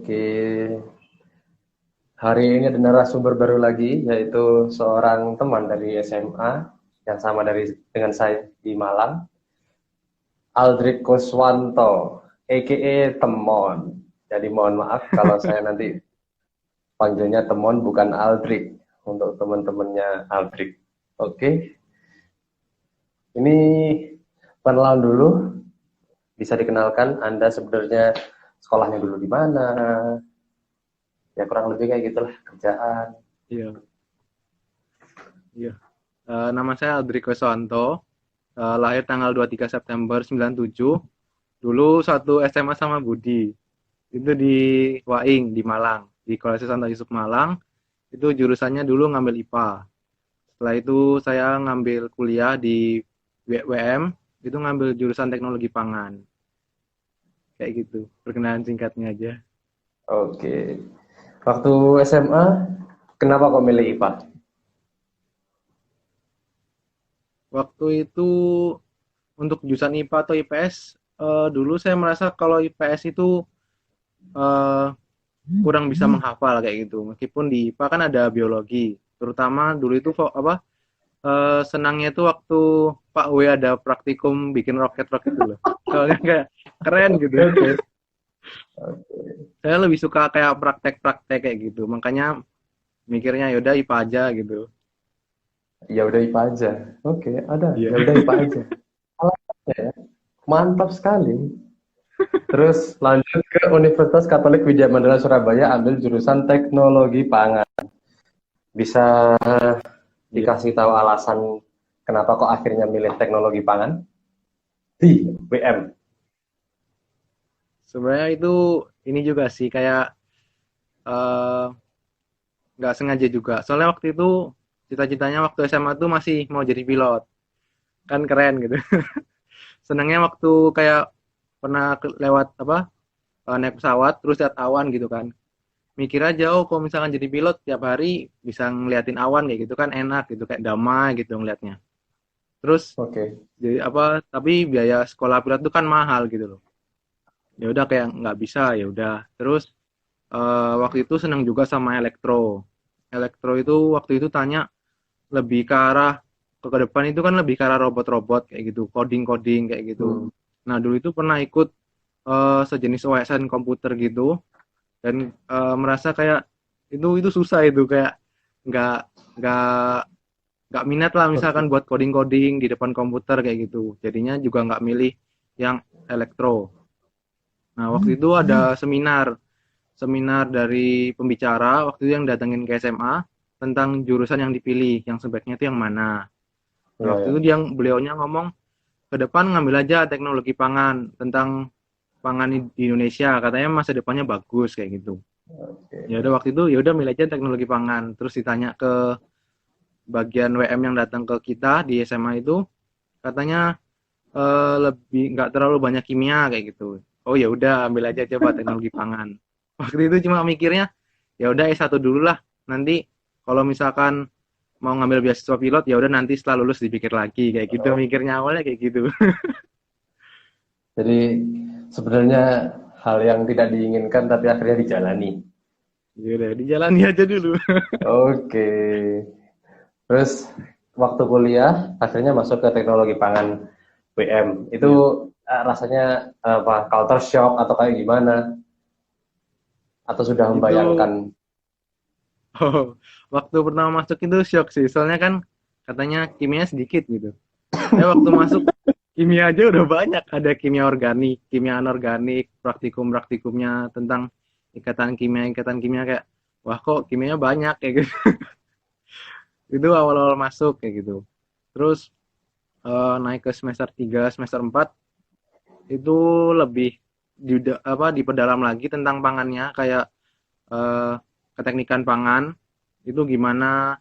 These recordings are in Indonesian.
Oke, hari ini ada narasumber baru lagi, yaitu seorang teman dari SMA yang sama dengan saya di Malang, Aldrik Kuswanto, a.k.a. Temon. Jadi mohon maaf kalau saya nanti panggilnya Temon bukan Aldrik, untuk teman-temannya Aldrik. Oke, ini perkenalan dulu, bisa dikenalkan Anda sebenarnya sekolahnya dulu di mana, ya kurang lebih kayak gitulah, kerjaan. Iya, iya. Nama saya Aldri Kuswanto, lahir tanggal 23 September 97. Dulu satu SMA sama Budi. Itu di Waing, di Malang. Di Kolese Santo Yusuf Malang. Itu jurusannya dulu ngambil IPA. Setelah itu saya ngambil kuliah di WM. Itu ngambil jurusan teknologi pangan. Kayak gitu. Perkenalan singkatnya aja. Oke, waktu SMA kenapa kok milih IPA? Waktu itu untuk jurusan IPA atau IPS, dulu saya merasa kalau IPS itu eh, kurang bisa menghafal kayak gitu. Meskipun di IPA kan ada biologi, terutama dulu itu senangnya itu waktu Pak W ada praktikum bikin roket-roket itu loh. Soalnya kayak keren gitu. Oke, oke. Saya lebih suka kayak praktek-praktek kayak gitu. Makanya mikirnya yaudah IPA aja gitu. Ya udah IPA aja. Oke, ada. Iya. Ya udah IPA aja. Alasannya ya, mantap sekali. Terus lanjut ke Universitas Katolik Widya Mandala Surabaya, ambil jurusan Teknologi Pangan. Bisa Iya. dikasih tahu alasan kenapa kok akhirnya milih Teknologi Pangan di WM? Sebenarnya itu ini juga sih kayak eh, nggak sengaja juga. Soalnya waktu itu cita-citanya waktu SMA tuh masih mau jadi pilot. Kan keren gitu. Senangnya waktu kayak pernah lewat apa naik pesawat terus lihat awan gitu kan. Mikir aja oh kalau misalkan jadi pilot tiap hari bisa ngeliatin awan kayak gitu kan enak gitu kayak damai gitu ngeliatnya. Terus Oke. jadi apa tapi biaya sekolah pilot tuh kan mahal gitu loh. Ya udah kayak nggak bisa ya udah. Terus waktu itu senang juga sama elektro. Elektro itu waktu itu tanya lebih ke arah ke depan itu kan lebih ke arah robot-robot kayak gitu, coding-coding kayak gitu. Hmm. Nah, dulu itu pernah ikut sejenis OSN komputer gitu dan merasa kayak itu susah itu kayak nggak nggak nggak minat lah Oke. misalkan buat coding-coding di depan komputer kayak gitu. Jadinya juga nggak milih yang elektro. Nah, waktu itu ada seminar seminar dari pembicara waktu itu yang datengin ke SMA tentang jurusan yang dipilih, yang sebaiknya itu yang mana. Nah, Ya, waktu itu ya. beliaunya ngomong ke depan ngambil aja teknologi pangan tentang pangan di Indonesia, katanya masa depannya bagus kayak gitu. Oke. Ya udah waktu itu ya udah milih aja teknologi pangan. Terus ditanya ke bagian WM yang datang ke kita di SMA itu, katanya lebih nggak terlalu banyak kimia kayak gitu. Oh ya udah ambil aja coba teknologi pangan. Waktu itu cuma mikirnya ya udah S1 dulu lah. Nanti kalau misalkan mau ngambil beasiswa pilot ya udah nanti setelah lulus dipikir lagi kayak gitu Oh, mikirnya awalnya kayak gitu. jadi sebenarnya hal yang tidak diinginkan tapi akhirnya dijalani. Ya udah dijalani aja dulu. Oke. Terus waktu kuliah akhirnya masuk ke teknologi pangan WM. Itu Iya. rasanya apa? Culture shock atau kayak gimana? Atau sudah Itu membayangkan? oh, waktu pertama masuk itu shock sih. Soalnya kan katanya kimia sedikit gitu. Waktu masuk kimia aja udah banyak. Ada kimia organik, kimia anorganik, praktikum-praktikumnya tentang ikatan kimia kayak wah kok kimianya banyak kayak gitu. Itu awal-awal masuk kayak gitu. Terus naik ke semester 3 semester 4 itu lebih diperdalam lagi tentang pangannya kayak eh, keteknikan pangan itu gimana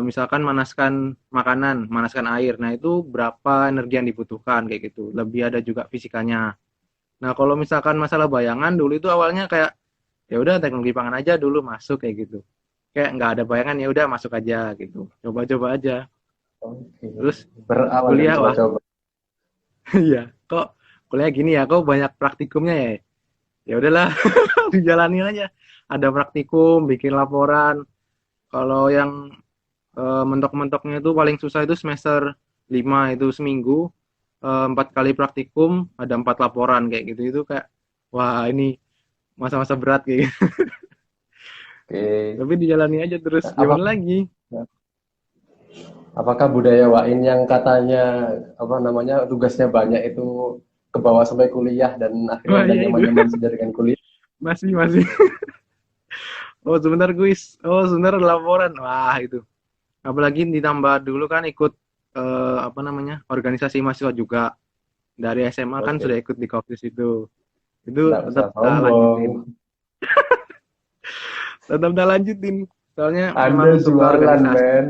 misalkan manaskan makanan, manaskan air. Nah, itu berapa energi yang dibutuhkan kayak gitu. Lebih ada juga fisikanya. Nah, kalau misalkan masalah bayangan dulu itu awalnya kayak ya udah teknologi pangan aja dulu masuk kayak gitu. Kayak nggak ada bayangan ya udah masuk aja gitu. Coba-coba aja. Oke. Terus Berawal dari kuliah wah coba-coba. iya kok kuliah gini ya kok banyak praktikumnya ya. Ya udahlah, dijalani aja. Ada praktikum, bikin laporan. Kalau yang mentok-mentoknya itu paling susah itu semester 5 itu seminggu 4 kali praktikum ada 4 laporan kayak gitu itu kayak wah ini masa-masa berat kayak gitu. Oke. Tapi dijalani aja terus Apa gimana lagi. apakah budaya Wain yang katanya apa namanya tugasnya banyak itu ke bawah sampai kuliah dan akhirnya Wah udah iya itu nyaman-nyaman saja dengan kuliah? masih oh sebentar kuis oh sebentar laporan wah itu apalagi ditambah dulu kan ikut apa namanya organisasi mahasiswa juga dari SMA kan sudah Oke, ikut di Kopsis itu nggak usah tetap tak sombong. lanjutin tetap tak lanjutin soalnya Anda memang suka jualan, organisasi men.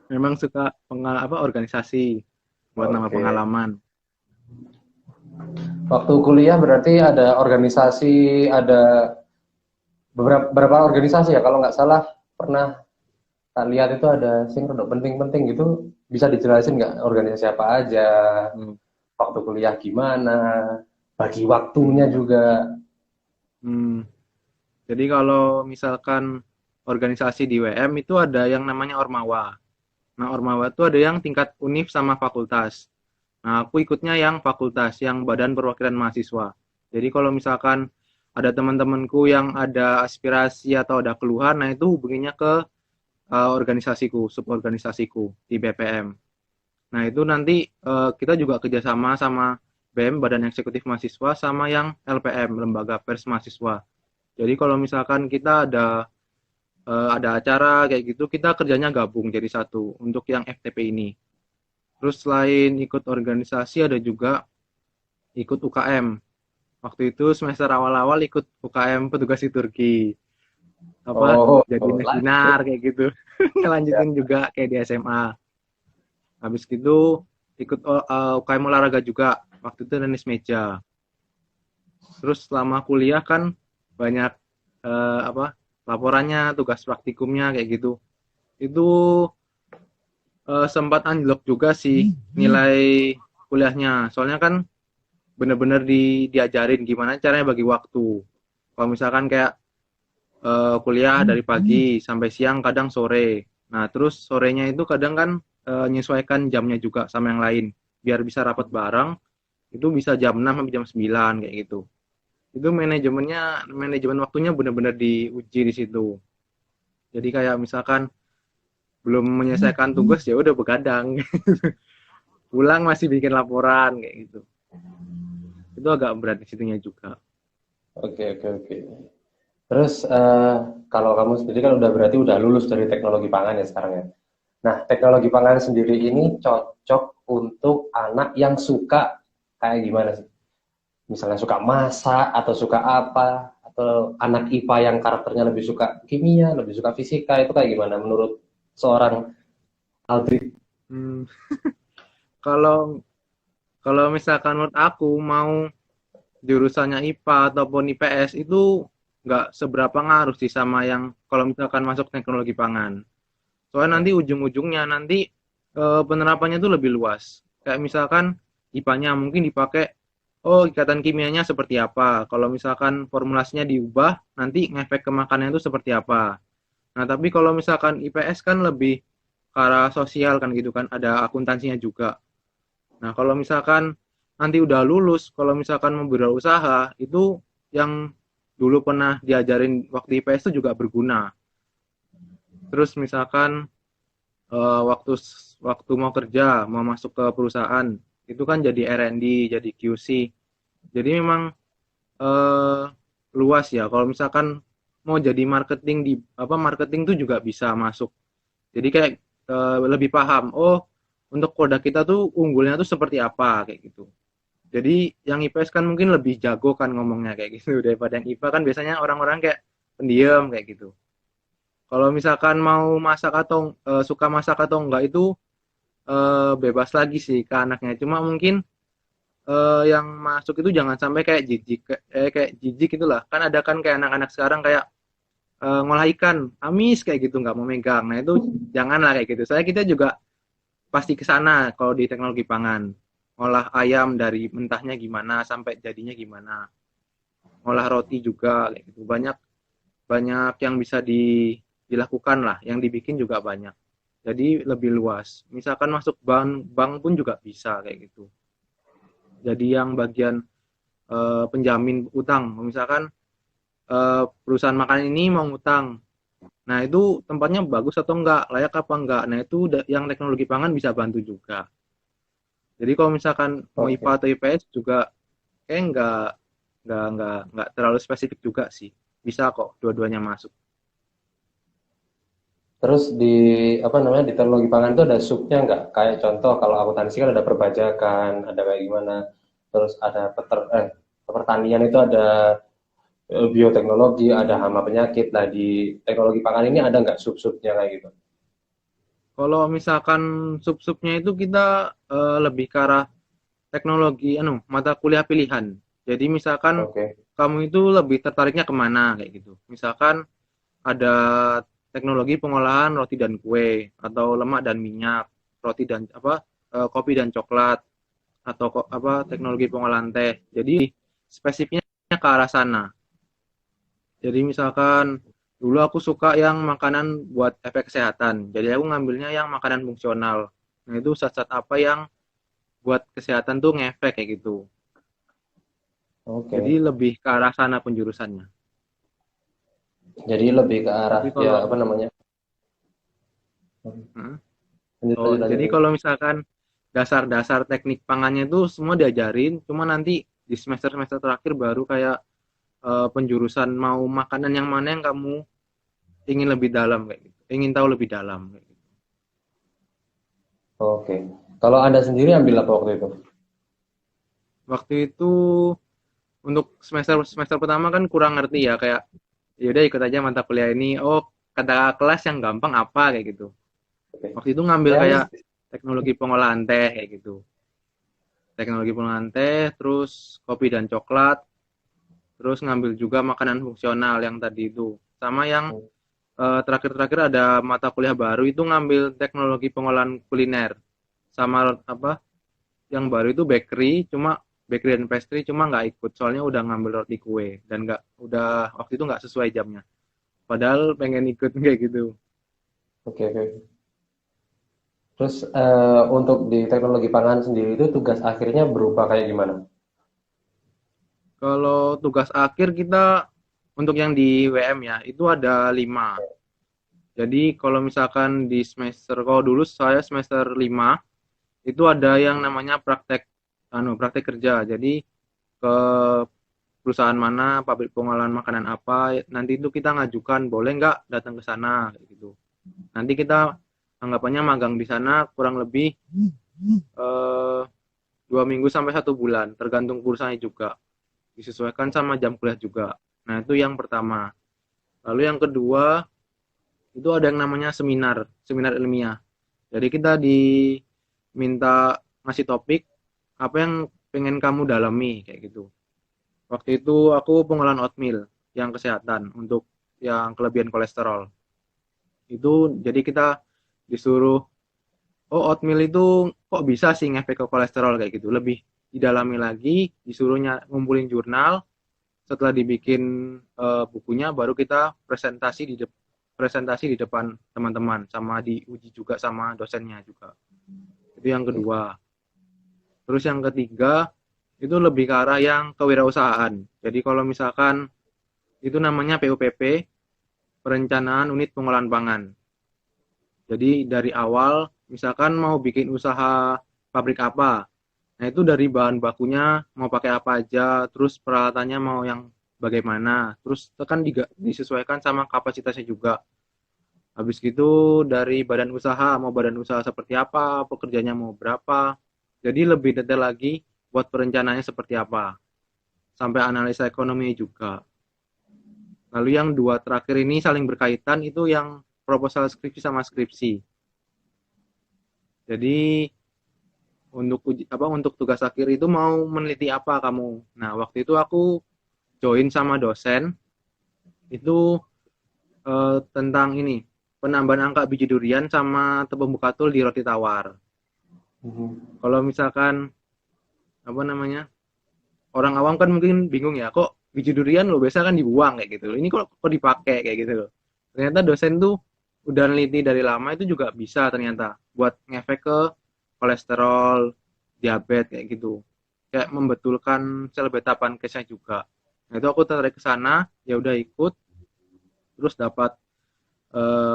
memang suka organisasi buat nama Oke. pengalaman. Waktu kuliah berarti ada organisasi, ada berapa organisasi ya? Kalau nggak salah pernah tak lihat itu ada sing rodok penting-penting gitu. Bisa dijelasin nggak organisasi apa aja? Hmm. Waktu kuliah gimana? Bagi waktunya Hmm. juga. Hmm. Jadi kalau misalkan organisasi di WM itu ada yang namanya Ormawa. Nah, Ormawa itu ada yang tingkat univ sama fakultas. Nah, aku ikutnya yang fakultas, yang Badan Perwakilan Mahasiswa. Jadi kalau misalkan ada teman-temanku yang ada aspirasi atau ada keluhan, nah itu hubunginya ke organisasiku, suborganisasiku di BPM. Nah, itu nanti kita juga kerjasama sama BEM, Badan Eksekutif Mahasiswa, sama yang LPM, Lembaga Pers Mahasiswa. Jadi kalau misalkan kita ada acara kayak gitu, kita kerjanya gabung jadi satu untuk yang FTP ini. Terus selain ikut organisasi ada juga ikut UKM. Waktu itu semester awal-awal ikut UKM petugas liturgi. Apa Oh, jadi lanjut. mesinar kayak gitu. Ya. Ngelanjutin juga kayak di SMA. Habis gitu ikut UKM olahraga juga. Waktu itu tenis meja. Terus selama kuliah kan banyak laporannya, tugas praktikumnya kayak gitu. Itu sempat anjlok juga sih nilai kuliahnya. Soalnya kan bener-bener diajarin gimana caranya bagi waktu. Kalau misalkan kayak kuliah dari pagi sampai siang, kadang sore. Nah, terus sorenya itu kadang kan menyesuaikan jamnya juga sama yang lain. Biar bisa rapat bareng, itu bisa jam 6 sampai jam 9 kayak gitu. Itu manajemen waktunya benar-benar diuji di situ. Jadi kayak misalkan belum menyelesaikan tugas ya udah begadang. Pulang masih bikin laporan kayak gitu. Itu agak berat di situnya juga. Oke, oke, oke. Terus kalau kamu sendiri kan udah berarti udah lulus dari teknologi pangan ya sekarang ya. Nah, teknologi pangan sendiri ini cocok untuk anak yang suka kayak gimana sih? Misalnya suka masak atau suka apa? Atau anak IPA yang karakternya lebih suka kimia, lebih suka fisika, itu kayak gimana menurut seorang Aldri? Hmm. Kalau kalau misalkan menurut aku mau jurusannya IPA ataupun IPS itu nggak seberapa ngaruh sih sama yang kalau misalkan masuk teknologi pangan. Soalnya nanti ujung-ujungnya nanti penerapannya itu lebih luas. Kayak misalkan IPA-nya mungkin dipakai, oh ikatan kimianya seperti apa. Kalau misalkan formulasinya diubah, nanti ngefek ke makanan itu seperti apa. Nah tapi kalau misalkan IPS kan lebih ke arah sosial kan gitu kan, ada akuntansinya juga. Nah, kalau misalkan nanti udah lulus, kalau misalkan mau berwirausaha, itu yang dulu pernah diajarin waktu IPS itu juga berguna. Terus misalkan waktu waktu mau kerja, mau masuk ke perusahaan, itu kan jadi R&D, jadi QC. Jadi memang eh, luas ya. Kalau misalkan mau jadi marketing di marketing itu juga bisa masuk. Jadi kayak lebih paham, oh untuk produk kita tuh unggulnya tuh seperti apa kayak gitu. Jadi yang IPS kan mungkin lebih jago kan ngomongnya kayak gitu daripada yang IPA kan biasanya orang-orang kayak pendiam kayak gitu. Kalau misalkan mau masak atau suka masak atau enggak itu bebas lagi sih ke anaknya. Cuma mungkin yang masuk itu jangan sampai kayak jijik kayak jijik itulah. Kan ada kan kayak anak-anak sekarang kayak ngolah ikan amis kayak gitu nggak mau megang. Nah itu janganlah kayak gitu. Saya kita juga pasti ke sana kalau di teknologi pangan. ngolah ayam dari mentahnya gimana sampai jadinya gimana, ngolah roti juga kayak gitu. Banyak banyak yang bisa dilakukan lah, yang dibikin juga banyak. Jadi lebih luas. Misalkan masuk bank pun juga bisa kayak gitu. Jadi yang bagian penjamin utang, misalkan perusahaan makanan ini mau ngutang. Nah, itu tempatnya bagus atau enggak, layak apa enggak. Nah, itu yang teknologi pangan bisa bantu juga. Jadi kalau misalkan mau IPA Oke. atau IPS juga kayak enggak terlalu spesifik juga sih. Bisa kok dua-duanya masuk. Terus di apa namanya di teknologi pangan itu ada subnya nggak? Kayak contoh kalau akuntansi kan ada perpajakan, ada kayak gimana. Terus ada pertanian itu ada bioteknologi, ada hama penyakit. Nah di teknologi pangan ini ada nggak sub-subnya kayak gitu? Kalau misalkan sub-subnya itu kita lebih ke arah teknologi mata kuliah pilihan. Jadi misalkan Oke. kamu itu lebih tertariknya kemana kayak gitu. Misalkan ada teknologi pengolahan roti dan kue atau lemak dan minyak, roti dan kopi dan coklat atau teknologi pengolahan teh. Jadi spesifiknya ke arah sana. Jadi misalkan dulu aku suka yang makanan buat efek kesehatan. Jadi aku ngambilnya yang makanan fungsional. Nah, itu zat-zat apa yang buat kesehatan tuh ngefek kayak gitu. Jadi Oke. lebih ke arah sana penjurusannya. Jadi lebih ke arah Tapi ya kalau apa namanya? hmm, Lanjut, oh lanjut, lanjut, jadi lanjut. kalau misalkan dasar-dasar teknik pangannya itu semua diajarin, cuma nanti di semester-semester terakhir baru kayak penjurusan mau makanan yang mana yang kamu ingin lebih dalam kayak gitu. Ingin tahu lebih dalam kayak gitu. Oke. Kalau Anda sendiri ambil apa waktu itu? Waktu itu untuk semester semester pertama kan kurang ngerti ya kayak yaudah ikut aja mata kuliah ini. Oh, kata kelas yang gampang apa kayak gitu. Oke. Waktu itu ngambil kayak Realistis. teknologi pengolahan teh kayak gitu. Teknologi pengolahan teh, terus kopi dan coklat, terus ngambil juga makanan fungsional yang tadi itu. Sama yang terakhir-terakhir ada mata kuliah baru itu ngambil teknologi pengolahan kuliner. Sama yang baru itu bakery, cuma bakery dan pastry cuma nggak ikut soalnya udah ngambil roti kue dan nggak udah waktu itu nggak sesuai jamnya. Padahal pengen ikut kayak gitu. Oke, oke. Terus untuk di teknologi pangan sendiri itu tugas akhirnya berupa kayak gimana? Kalau tugas akhir kita untuk yang di WM ya itu ada 5. Jadi kalau misalkan di semester, kalau dulu saya semester 5 itu ada yang namanya praktek kerja. Jadi ke perusahaan mana, pabrik pengolahan makanan apa, nanti itu kita ngajukan boleh nggak datang ke sana kayak gitu. Nanti kita anggapannya magang di sana kurang lebih eh, 2 minggu sampai 1 bulan, tergantung perusahaannya juga. Disesuaikan sama jam kuliah juga. Nah itu yang pertama. Lalu yang kedua itu ada yang namanya seminar, seminar ilmiah. Jadi kita diminta ngasih topik apa yang pengen kamu dalami kayak gitu. Waktu itu aku pengolahan oatmeal yang kesehatan untuk yang kelebihan kolesterol. Itu jadi kita disuruh, oh oatmeal itu kok bisa sih ngefek ke kolesterol kayak gitu. Lebih didalami lagi, disuruhnya ngumpulin jurnal, setelah dibikin bukunya baru kita presentasi di depan teman-teman sama diuji juga sama dosennya juga. Itu yang kedua. Terus yang ketiga itu lebih ke arah yang kewirausahaan. Jadi kalau misalkan itu namanya PUPP, Perencanaan Unit Pengolahan Pangan. Jadi dari awal misalkan mau bikin usaha pabrik apa. Nah, itu dari bahan bakunya mau pakai apa aja, terus peralatannya mau yang bagaimana, terus kan disesuaikan sama kapasitasnya juga. Habis gitu dari badan usaha, mau badan usaha seperti apa, pekerjanya mau berapa. Jadi lebih detail lagi buat perencanaannya seperti apa. Sampai analisa ekonomi juga. Lalu yang dua terakhir ini saling berkaitan itu yang proposal skripsi sama skripsi. Jadi untuk tugas akhir itu mau meneliti apa kamu. Nah, waktu itu aku join sama dosen itu tentang ini penambahan angka biji durian sama tepung bukatul di roti tawar. Mhm. Kalau misalkan apa namanya, orang awam kan mungkin bingung ya, kok biji durian lo biasa kan dibuang kayak gitu, ini kok dipakai kayak gitu loh. Ternyata dosen tuh udah neliti dari lama, itu juga bisa ternyata buat ngefek ke kolesterol, diabetes kayak gitu, kayak membetulkan sel beta pankreasnya juga. Nah itu aku tertarik ke sana, ya udah ikut, terus dapat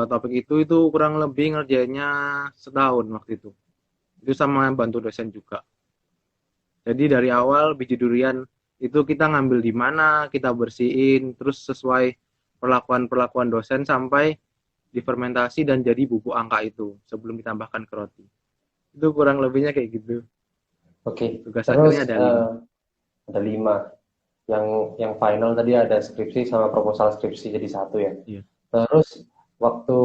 topik itu kurang lebih ngerjainnya setahun waktu itu. Itu sama bantu dosen juga. Jadi dari awal biji durian itu kita ngambil di mana, kita bersihin, terus sesuai perlakuan-perlakuan dosen sampai difermentasi dan jadi bubuk angka itu sebelum ditambahkan ke roti. Itu kurang lebihnya kayak gitu. Oke, Tugas terus akhirnya ada 5. ada 5. Yang final tadi ada skripsi sama proposal skripsi jadi satu ya. Iya. Terus waktu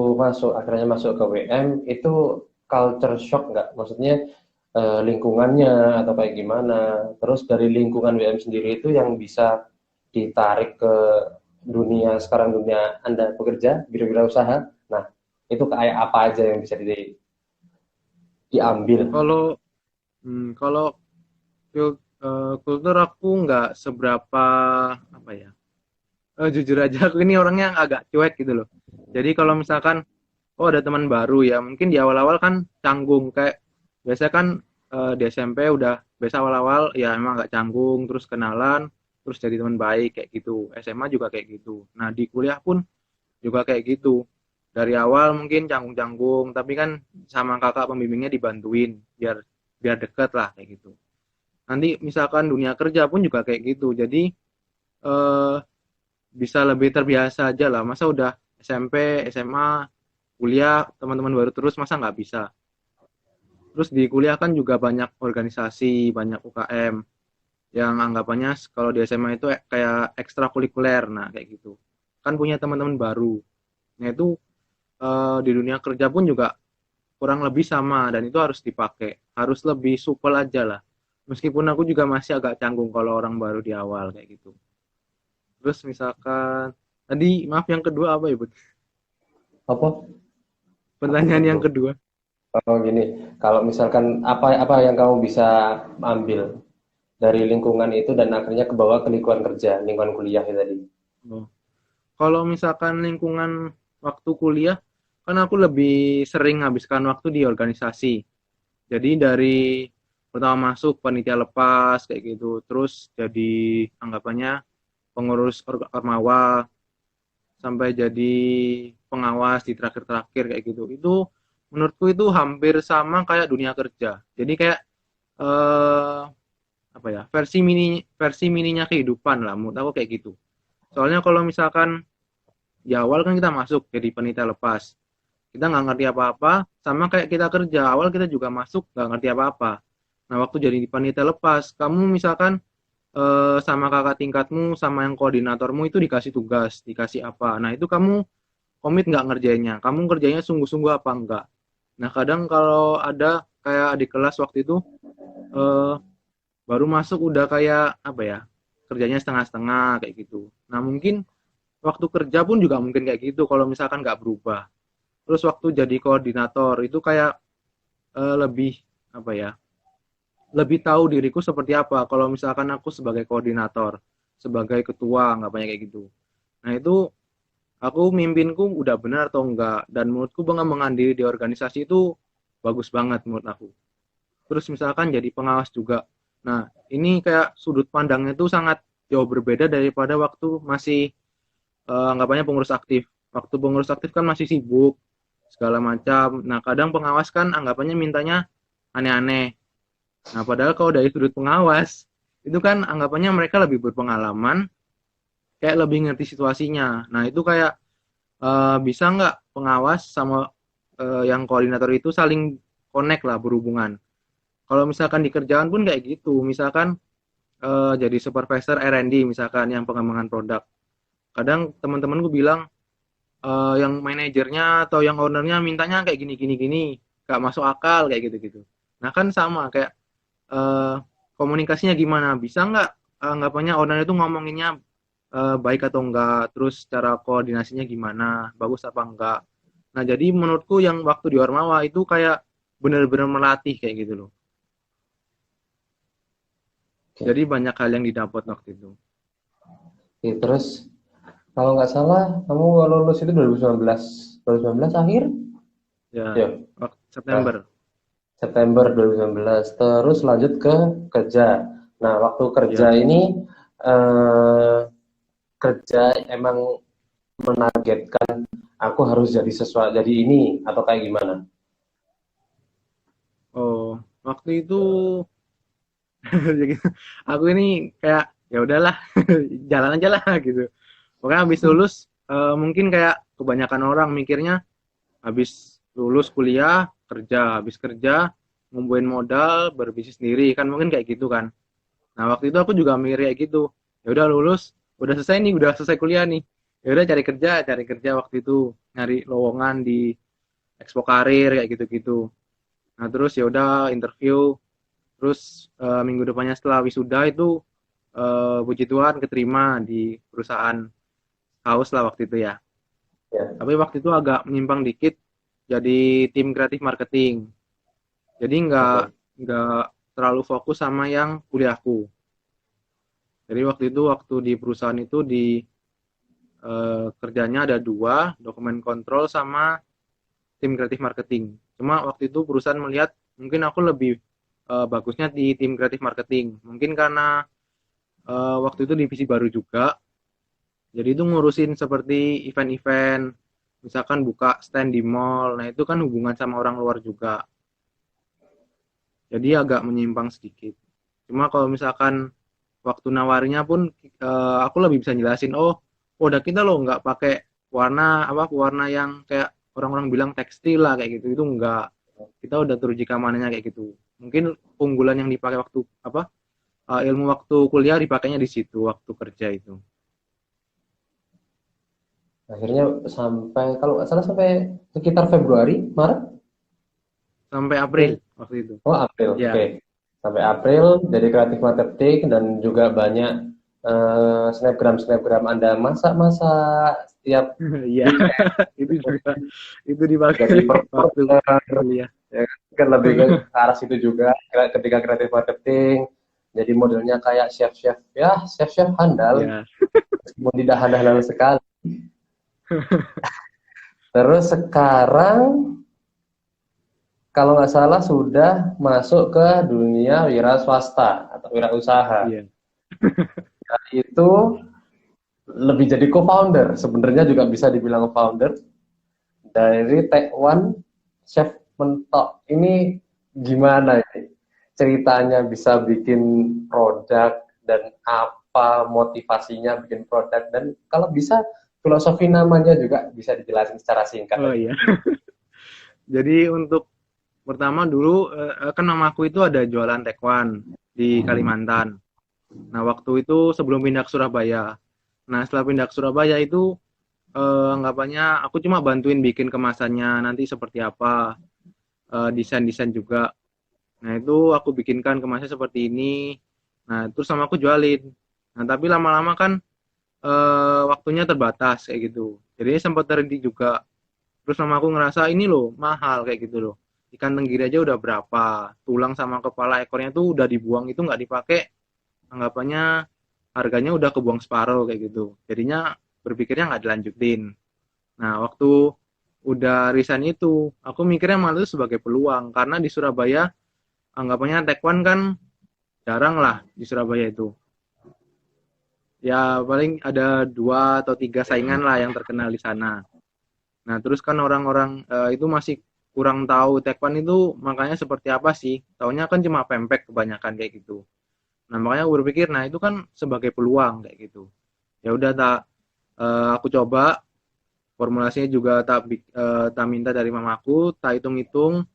akhirnya masuk ke WM itu culture shock nggak? Maksudnya lingkungannya atau kayak gimana? Terus dari lingkungan WM sendiri itu yang bisa ditarik ke dunia Anda bekerja, wirausaha. Nah, itu kayak apa aja yang bisa diambil? Kalau kultur aku nggak seberapa apa ya. Jujur aja aku ini orangnya agak cuek gitu loh. Jadi kalau misalkan ada teman baru ya, mungkin di awal-awal kan canggung, kayak biasa kan di SMP udah biasa awal-awal ya emang agak canggung, terus kenalan, terus jadi teman baik kayak gitu. SMA juga kayak gitu. Nah di kuliah pun juga kayak gitu. Dari awal mungkin canggung-canggung, tapi kan sama kakak pembimbingnya dibantuin biar biar deket lah kayak gitu. Nanti misalkan dunia kerja pun juga kayak gitu. Jadi eh, bisa lebih terbiasa aja lah. Masa udah SMP, SMA, kuliah, teman-teman baru terus, masa nggak bisa. Terus di kuliah kan juga banyak organisasi, banyak UKM, yang anggapannya kalau di SMA itu kayak ekstrakurikuler, nah kayak gitu. Kan punya teman-teman baru. Nah itu di dunia kerja pun juga kurang lebih sama, dan itu harus dipakai. Harus lebih supel aja lah. Meskipun aku juga masih agak canggung kalau orang baru di awal kayak gitu. Terus misalkan tadi maaf yang kedua apa ya, Bud? Apa? Pertanyaan yang kedua. Oh gini, kalau misalkan apa yang kamu bisa ambil dari lingkungan itu dan akhirnya ke bawah ke lingkungan kerja, lingkungan kuliah itu tadi. Oh. Kalau misalkan lingkungan waktu kuliah, kan aku lebih sering habiskan waktu di organisasi. Jadi dari pertama masuk panitia lepas kayak gitu, terus jadi anggapannya pengurus ormawa, sampai jadi pengawas di terakhir-terakhir kayak gitu. Itu menurutku itu hampir sama kayak dunia kerja. Jadi kayak eh, apa ya, versi mininya kehidupan lah menurut aku kayak gitu. Soalnya kalau misalkan di awal kan kita masuk jadi panitia lepas, kita nggak ngerti apa-apa, sama kayak kita kerja awal kita juga masuk nggak ngerti apa-apa. Nah waktu jadi panitia lepas, kamu misalkan sama kakak tingkatmu sama yang koordinatormu itu dikasih tugas, dikasih apa, nah itu kamu komit nggak ngerjainnya, kamu kerjanya sungguh-sungguh apa enggak. Nah kadang kalau ada kayak di kelas waktu itu eh, baru masuk udah kayak apa ya, kerjanya setengah-setengah kayak gitu. Nah mungkin waktu kerja pun juga mungkin kayak gitu kalau misalkan nggak berubah. Terus waktu jadi koordinator itu kayak lebih apa ya, lebih tahu diriku seperti apa kalau misalkan aku sebagai koordinator, sebagai ketua, nggak banyak kayak gitu. Nah itu aku mimpinku udah benar atau enggak, dan menurutku pengembangan diri di organisasi itu bagus banget menurut aku. Terus misalkan jadi pengawas juga. Nah ini kayak sudut pandangnya itu sangat jauh berbeda daripada waktu masih anggapannya pengurus aktif. Waktu pengurus aktif kan masih sibuk segala macam. Nah kadang pengawas kan anggapannya mintanya aneh-aneh. Nah padahal kalau dari sudut pengawas itu kan anggapannya mereka lebih berpengalaman, kayak lebih ngerti situasinya. Nah itu kayak bisa nggak pengawas sama yang koordinator itu saling connect lah, berhubungan. Kalau misalkan di kerjaan pun kayak gitu, misalkan jadi supervisor R&D misalkan yang pengembangan produk. Kadang teman-temanku bilang yang manajernya atau yang ownernya mintanya kayak gini gini gini, gak masuk akal kayak gitu-gitu. Nah kan sama kayak eh, komunikasinya gimana? Bisa nggak anggapannya owner itu ngomonginnya baik atau enggak, terus cara koordinasinya gimana, bagus apa enggak. Nah jadi menurutku yang waktu di Ormawa itu kayak benar-benar melatih kayak gitu loh. Oke. Jadi banyak hal yang didapat waktu itu. Oke, terus kalau nggak salah kamu lulus itu 2019, 2019 akhir? Ya, Ya, waktu nah, September. September 2019. Terus lanjut ke kerja. Nah, waktu kerja Ya. ini eh, kerja emang menargetkan aku harus jadi sesuatu jadi ini atau kayak gimana? Oh, waktu itu jadi aku ini kayak ya udahlah, jalan aja lah gitu. Pokoknya habis lulus mungkin kayak kebanyakan orang mikirnya habis lulus kuliah kerja, habis kerja ngumpulin modal berbisnis sendiri kan mungkin kayak gitu kan. Nah, waktu itu aku juga mikir kayak gitu. Ya udah lulus, udah selesai nih, udah selesai kuliah nih. Ya udah cari kerja waktu itu, nyari lowongan di Expo Karir kayak gitu-gitu. Nah, terus ya udah interview, terus minggu depannya setelah wisuda itu puji Tuhan keterima di perusahaan kaos lah waktu itu ya. Ya, Tapi waktu itu agak menyimpang dikit jadi tim kreatif marketing. Jadi oke. nggak terlalu fokus sama yang kuliahku. Jadi waktu di perusahaan itu di kerjanya ada dua, dokumen kontrol sama tim kreatif marketing. Cuma waktu itu perusahaan melihat mungkin aku lebih bagusnya di tim kreatif marketing. Mungkin karena waktu itu divisi baru juga, jadi itu ngurusin seperti event-event, misalkan buka stand di mall. Nah itu kan hubungan sama orang luar juga. Jadi agak menyimpang sedikit. Cuma kalau misalkan waktu nawarinya pun aku lebih bisa jelasin, oh udah kita loh nggak pakai warna yang kayak orang-orang bilang tekstil lah kayak gitu, itu enggak, kita udah teruji keamanannya kayak gitu. Mungkin unggulan yang dipakai waktu ilmu waktu kuliah dipakainya di situ waktu kerja itu. Akhirnya sampai kalau nggak salah sampai sekitar Februari, Maret. Sampai April April. waktu itu. Oh, April. Oke. Ya. Sampai April jadi kreatif marketing dan juga banyak snapgram Anda masak-masak setiap Iya. weekend Itu juga itu dipakai jadi waktu performer, kuliah. ya kan lebih ke arah situ juga ketika kreatif marketing jadi modelnya kayak chef-chef ya, chef-chef handal Ya. meskipun tidak handal sekali. Terus sekarang kalau nggak salah sudah masuk ke dunia wira swasta atau wirausaha. Iya. Nah, itu lebih jadi co-founder. Sebenarnya juga bisa dibilang founder dari Take One Chef Mentok. Ini gimana ini? Ceritanya bisa bikin produk dan apa motivasinya bikin produk dan kalau bisa filosofi namanya juga bisa dijelasin secara singkat Oh aja. iya. Jadi untuk pertama dulu kan mamaku itu ada jualan tekwan di Kalimantan. Nah, waktu itu sebelum pindah ke Surabaya. Nah, setelah pindah ke Surabaya itu anggapannya aku cuma bantuin bikin kemasannya nanti seperti apa, desain-desain juga. Nah, itu aku bikinkan kemasnya seperti ini. Nah, terus sama aku jualin. Nah, tapi lama-lama kan waktunya terbatas kayak gitu. Jadi sempat terhenti juga. Terus sama aku ngerasa ini loh mahal kayak gitu loh. Ikan tenggiri aja udah berapa, tulang sama kepala ekornya tuh udah dibuang itu nggak dipakai, anggapannya harganya udah kebuang separuh kayak gitu. Jadinya berpikirnya nggak dilanjutin. Nah, waktu udah resign itu, aku mikirnya malah itu sebagai peluang karena di Surabaya anggapannya taekwondo kan jarang lah di Surabaya itu. Ya paling ada 2 atau 3 saingan lah yang terkenal di sana. Nah, terus kan orang-orang itu masih kurang tahu taekwondo itu makanya seperti apa sih. Taunya kan cuma pempek kebanyakan kayak gitu. Nah, makanya aku berpikir, nah itu kan sebagai peluang kayak gitu. Ya udah aku coba formulasinya juga tak minta dari mamaku, tak hitung-hitung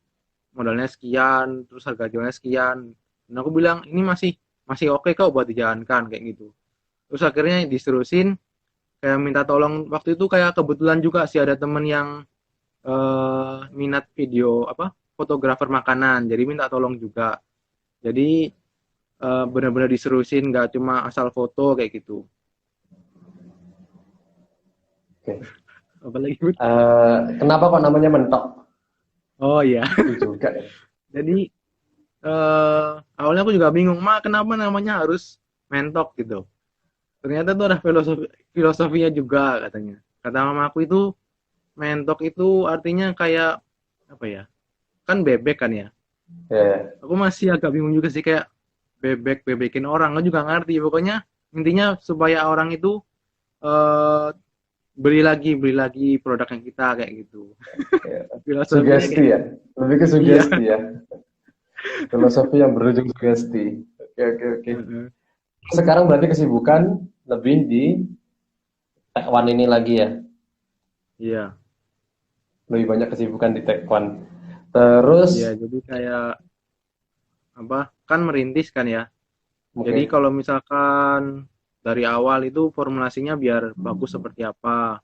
modalnya sekian, terus harga jualnya sekian. Dan aku bilang ini masih masih oke kok buat dijalankan kayak gitu. Terus akhirnya diserusin kayak minta tolong waktu itu kayak kebetulan juga sih ada temen yang minat video fotografer makanan jadi minta tolong juga jadi benar-benar diserusin nggak cuma asal foto kayak gitu. Oke. Apalagi Bud? Kenapa kok namanya mentok? Oh iya. Itu juga. Jadi awalnya aku juga bingung, kenapa namanya harus mentok gitu. Ternyata itu ada filosofinya juga katanya. Kata mama aku itu mentok itu artinya kayak apa ya? Kan bebek kan ya. Ya, Aku masih agak bingung juga sih kayak bebekin orang. Aku juga ngerti. Pokoknya intinya supaya orang itu eh, beli lagi produk yang kita kayak gitu. ya. Filosofinya Sugesti kayak ya, lebih ke iya. sugesti ya, filosofi yang berujung sugesti. Oke, oke, oke. Heeh. Sekarang berarti kesibukan lebih di Taekwondo ini lagi ya, Iya. lebih banyak kesibukan di Taekwondo. Iya, Terus, jadi kayak apa? Kan merintis kan ya. Jadi oke, kalau misalkan dari awal itu formulasinya biar bagus seperti apa.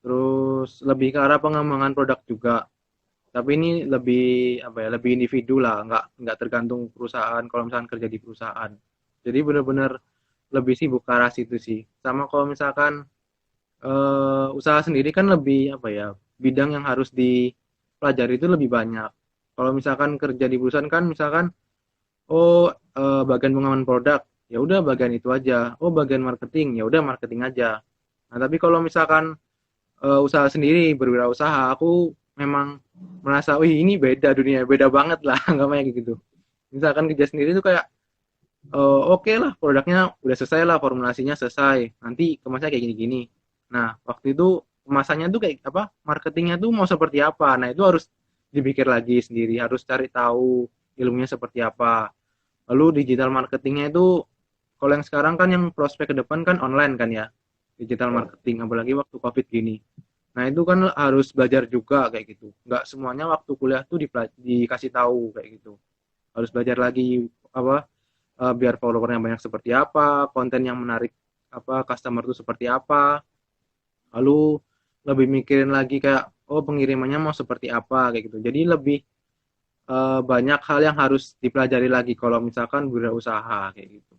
Terus lebih ke arah pengembangan produk juga. Tapi ini lebih apa ya? Lebih individu lah, nggak tergantung perusahaan kalau misalkan kerja di perusahaan. Jadi benar-benar lebih sibuk ke arah situ sih. Sama kalau misalkan usaha sendiri kan lebih apa ya? Bidang yang harus dipelajari itu lebih banyak. Kalau misalkan kerja di perusahaan kan misalkan bagian pengembangan produk, ya udah bagian itu aja. Oh, bagian marketing, ya udah marketing aja. Nah, tapi kalau misalkan usaha sendiri, berwirausaha, aku memang merasa, wih ini beda dunia, beda banget lah, nggak kayak gitu. Misalkan kerja sendiri tuh kayak, oke lah, produknya udah selesai lah, formulasinya selesai, nanti kemasnya kayak gini-gini. Nah, waktu itu kemasannya tuh kayak apa, marketingnya tuh mau seperti apa. Nah, itu harus dipikir lagi sendiri, harus cari tahu ilmunya seperti apa. Lalu digital marketingnya itu kalau yang sekarang kan yang prospek ke depan kan online kan ya, digital ya. marketing, apalagi waktu COVID gini. Nah itu kan harus belajar juga kayak gitu. Nggak semuanya waktu kuliah tuh dikasih tahu kayak gitu. Harus belajar lagi apa biar followernya banyak seperti apa, konten yang menarik apa customer tuh seperti apa. Lalu lebih mikirin lagi kayak oh pengirimannya mau seperti apa kayak gitu. Jadi lebih banyak hal yang harus dipelajari lagi kalau misalkan berwirausaha kayak gitu.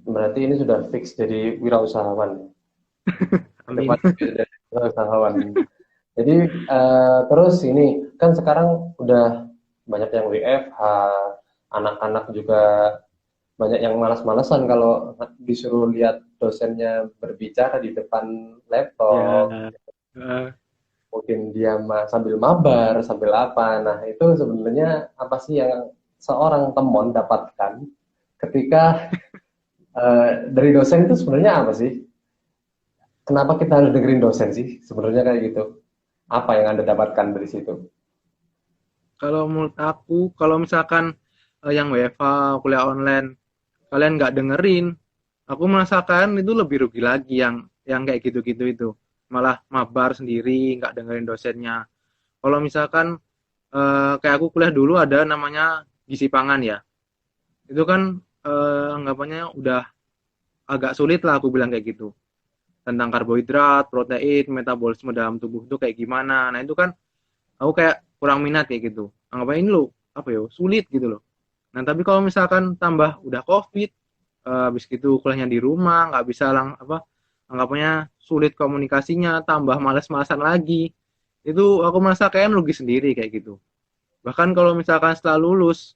Berarti ini sudah fix jadi wirausahawan. Ke Amin. depan jadi wirausahawan. Jadi terus ini kan sekarang udah banyak yang WFH, anak-anak juga banyak yang malas-malasan kalau disuruh lihat dosennya berbicara di depan laptop, Ya, uh, mungkin dia sambil mabar, sambil apa. Nah, itu sebenarnya apa sih yang seorang temon dapatkan ketika dari dosen itu sebenarnya apa sih? Kenapa kita harus dengerin dosen sih? Sebenarnya kayak gitu. Apa yang Anda dapatkan dari situ? kalau menurut aku, kalau misalkan yang WFH, kuliah online, kalian nggak dengerin, aku merasakan itu lebih rugi lagi yang kayak gitu-gitu itu. Malah mabar sendiri, nggak dengerin dosennya. Kalau misalkan kayak aku kuliah dulu ada namanya gizi pangan ya. Itu kan anggapannya udah agak sulit lah aku bilang kayak gitu. Tentang karbohidrat, protein, metabolisme dalam tubuh itu kayak gimana. Nah itu kan aku kayak kurang minat kayak gitu. Anggapannya ini loh, apa ya, sulit gitu loh. Nah tapi kalau misalkan tambah udah COVID, habis gitu kuliahnya di rumah, nggak bisa apa, anggapannya sulit komunikasinya, tambah males-malesan lagi. Itu aku merasa kayak rugi sendiri kayak gitu. Bahkan kalau misalkan setelah lulus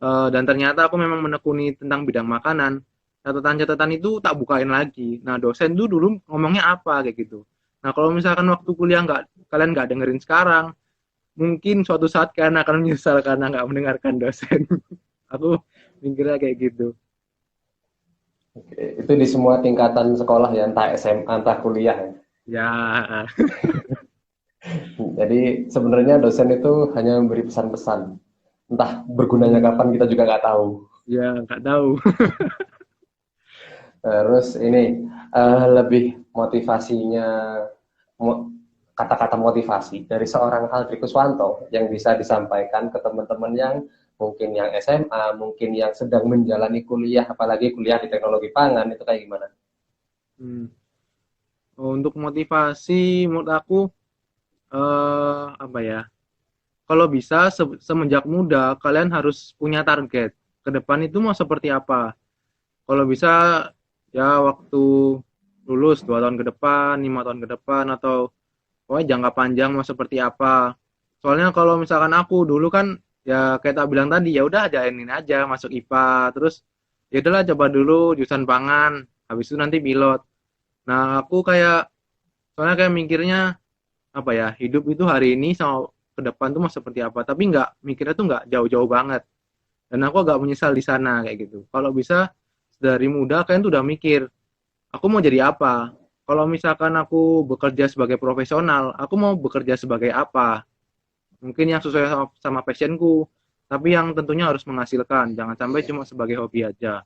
dan ternyata aku memang menekuni tentang bidang makanan, catatan-catatan itu tak bukain lagi. Nah, dosen tuh dulu ngomongnya apa kayak gitu. Nah, kalau misalkan waktu kuliah kalian nggak dengerin sekarang, mungkin suatu saat kalian akan menyesal karena nggak mendengarkan dosen. Aku mikirnya kayak gitu. Oke, itu di semua tingkatan sekolah ya, entah SMA, entah kuliah ya. Ya, Jadi sebenarnya dosen itu hanya memberi pesan-pesan. Entah bergunanya kapan kita juga nggak tahu. ya nggak tahu. Terus ini lebih motivasinya, kata-kata motivasi dari seorang Aldri Kuswanto yang bisa disampaikan ke teman-teman yang mungkin yang SMA, mungkin yang sedang menjalani kuliah, apalagi kuliah di teknologi pangan, itu kayak gimana? Hmm. Untuk motivasi, menurut aku apa ya? Kalau bisa semenjak muda kalian harus punya target. Ke depan itu mau seperti apa? Kalau bisa ya waktu lulus 2 tahun ke depan, 5 tahun ke depan atau pokoknya jangka panjang mau seperti apa. Soalnya kalau misalkan aku dulu kan ya kayak tak bilang tadi, ya udah jalanin aja masuk IPA, terus ya udahlah coba dulu jurusan pangan, habis itu nanti pilot. Nah, aku kayak soalnya kayak mikirnya apa ya, hidup itu hari ini sama ke depan tuh mau seperti apa, tapi nggak mikirnya tuh nggak jauh-jauh banget. Dan aku agak menyesal di sana kayak gitu. Kalau bisa dari muda kalian tuh udah mikir, aku mau jadi apa? Kalau misalkan aku bekerja sebagai profesional, aku mau bekerja sebagai apa? Mungkin yang sesuai sama passionku, tapi yang tentunya harus menghasilkan. Jangan sampai cuma sebagai hobi aja.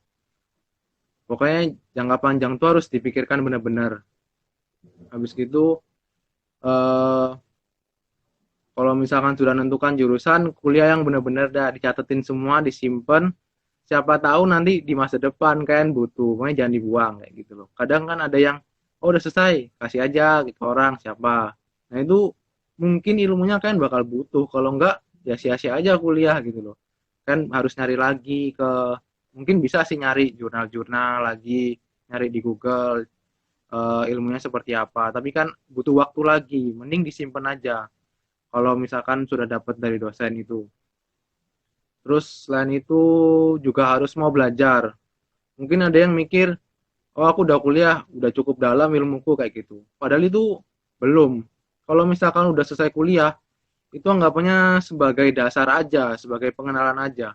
Pokoknya jangka panjang tuh harus dipikirkan benar-benar. Habis gitu, eh, kalau misalkan sudah menentukan jurusan, kuliah yang benar-benar dah dicatetin semua, disimpan. Siapa tahu nanti di masa depan kan butuh, makanya jangan dibuang kayak gitu loh. Kadang kan ada yang, oh udah selesai, kasih aja gitu orang siapa. Nah itu mungkin ilmunya kan bakal butuh, kalau enggak ya sia-sia aja kuliah gitu loh. Kan harus nyari lagi ke, mungkin bisa sih nyari jurnal-jurnal lagi, nyari di Google ilmunya seperti apa. Tapi kan butuh waktu lagi, mending disimpan aja. Kalau misalkan sudah dapat dari dosen itu. Terus selain itu juga harus mau belajar. Mungkin ada yang mikir, oh aku udah kuliah, udah cukup dalam ilmuku kayak gitu. Padahal itu belum. Kalau misalkan udah selesai kuliah, itu anggapannya sebagai dasar aja, sebagai pengenalan aja.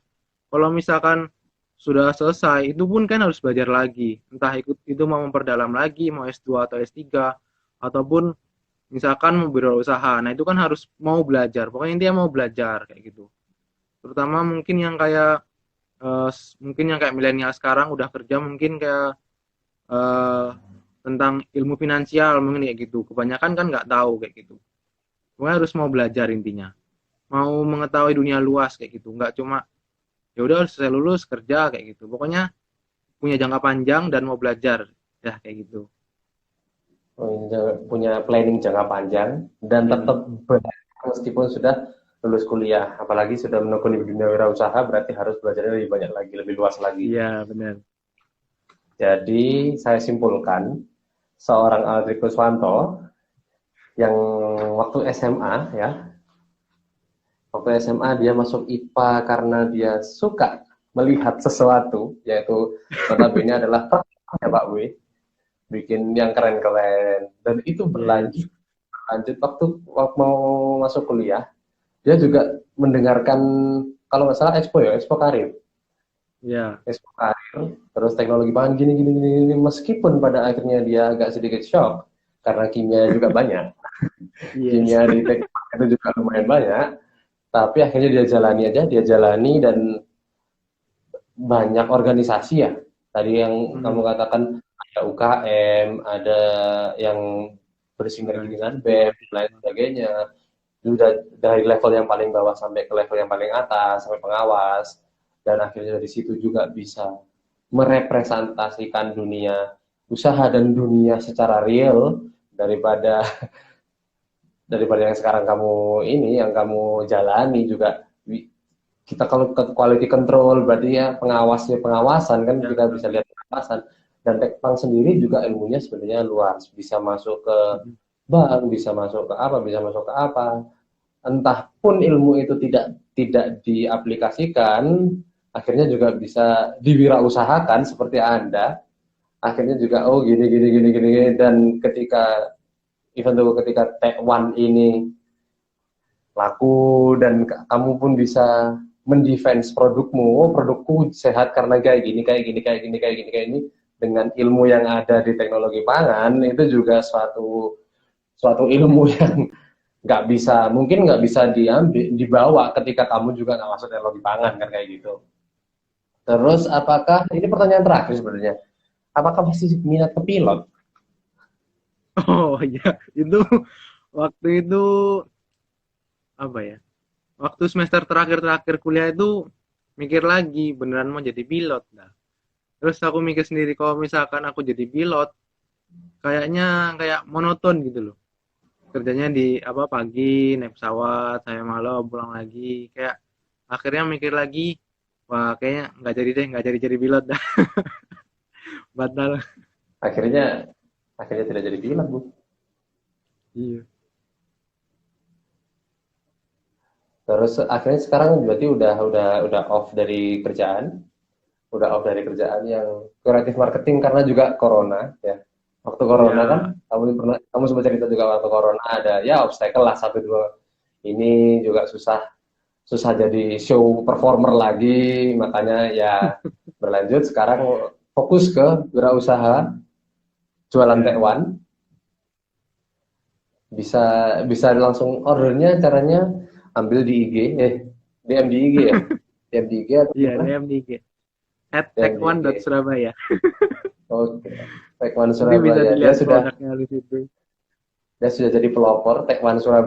Kalau misalkan sudah selesai, itu pun kan harus belajar lagi. Entah ikut itu mau memperdalam lagi, mau S2 atau S3, ataupun misalkan mau berusaha. Nah, itu kan harus mau belajar. Pokoknya intinya mau belajar kayak gitu. Terutama mungkin yang kayak mungkin yang kayak milenial sekarang udah kerja mungkin kayak eh, tentang ilmu finansial mungkin kayak gitu. Kebanyakan kan nggak tahu kayak gitu. Pokoknya harus mau belajar intinya. Mau mengetahui dunia luas kayak gitu. Nggak cuma ya udah selesai lulus kerja kayak gitu. Pokoknya punya jangka panjang dan mau belajar ya kayak gitu. Punya planning jangka panjang dan Ya, tetap belajar meskipun sudah lulus kuliah, apalagi sudah menekuni dunia wirausaha berarti harus belajarnya lebih banyak lagi, lebih luas lagi. iya benar. Jadi saya simpulkan seorang Aldrich Kuswanto yang waktu SMA dia masuk IPA karena dia suka melihat sesuatu, yaitu notabene adalah ya Pak W, bikin yang keren-keren, dan itu Yes. berlanjut lanjut waktu mau masuk kuliah. Dia juga mendengarkan, kalau nggak salah Expo ya, Expo Karir, Ya. Expo Karir, terus teknologi pangan gini gini gini, meskipun pada akhirnya dia agak sedikit shock karena kimia juga banyak, Yes. kimia di teknik itu juga lumayan banyak, tapi akhirnya dia jalani dan banyak organisasi ya. Tadi yang kamu Hmm, katakan ada UKM, ada yang bersinergi dengan organisasi BEM, dan lain mahasiswa. sebagainya. Sudah dari level yang paling bawah sampai ke level yang paling atas, sampai pengawas. Dan akhirnya dari situ juga bisa merepresentasikan dunia usaha dan dunia secara real daripada daripada yang sekarang kamu ini, yang kamu jalani juga. Kita kalau ke quality control berarti ya pengawasnya pengawasan kan, Ya, kita bisa lihat pengawasan, dan Tekpang sendiri juga ilmunya sebenarnya luas, bisa masuk ke mm, bank, bisa masuk ke apa, bisa masuk ke apa, entah pun ilmu itu tidak diaplikasikan, akhirnya juga bisa diwirausahakan seperti Anda, akhirnya juga oh gini gini gini gini, dan ketika event itu ketika Tech One ini laku dan kamu pun bisa mendefense produkmu, oh, produkku sehat karena kayak gini, kayak gini, kayak gini, kayak gini, kayak ini, dengan ilmu yang ada di teknologi pangan, itu juga suatu suatu ilmu yang nggak bisa diambil dibawa ketika kamu juga nggak masuk teknologi pangan kan kayak gitu. Terus apakah ini pertanyaan terakhir sebenarnya, apakah masih minat ke pilot? oh ya, itu waktu itu apa ya? Waktu semester terakhir-terakhir kuliah itu mikir lagi beneran mau jadi pilot dah. Terus aku mikir sendiri kalau misalkan aku jadi pilot, kayaknya kayak monoton gitu loh. Kerjanya di apa pagi naik pesawat, saya malam pulang lagi. Kayak akhirnya mikir lagi, wah kayaknya nggak jadi deh, nggak jadi pilot dah, batal. Akhirnya akhirnya tidak jadi pilot, Bu. Iya. Terus akhirnya sekarang berarti udah off dari kerjaan, udah off dari kerjaan yang kreatif marketing karena juga corona ya. Waktu corona kan Ya, kamu sempat cerita juga waktu corona ada ya obstacle lah satu dua. Ini juga susah susah jadi show performer lagi, makanya ya berlanjut sekarang fokus ke wirausaha jualan ya. tekwan. Bisa bisa langsung ordernya caranya ambil di IG, DM di IG ya, DM di IG atau Iya, gimana? DM di IG. DM di IG. @tekwan.surabaya. Oke. Tekwan Nanti bisa Surabaya. dilihat produknya di situ. Dia sudah jadi pelopor Tekwan Surabaya.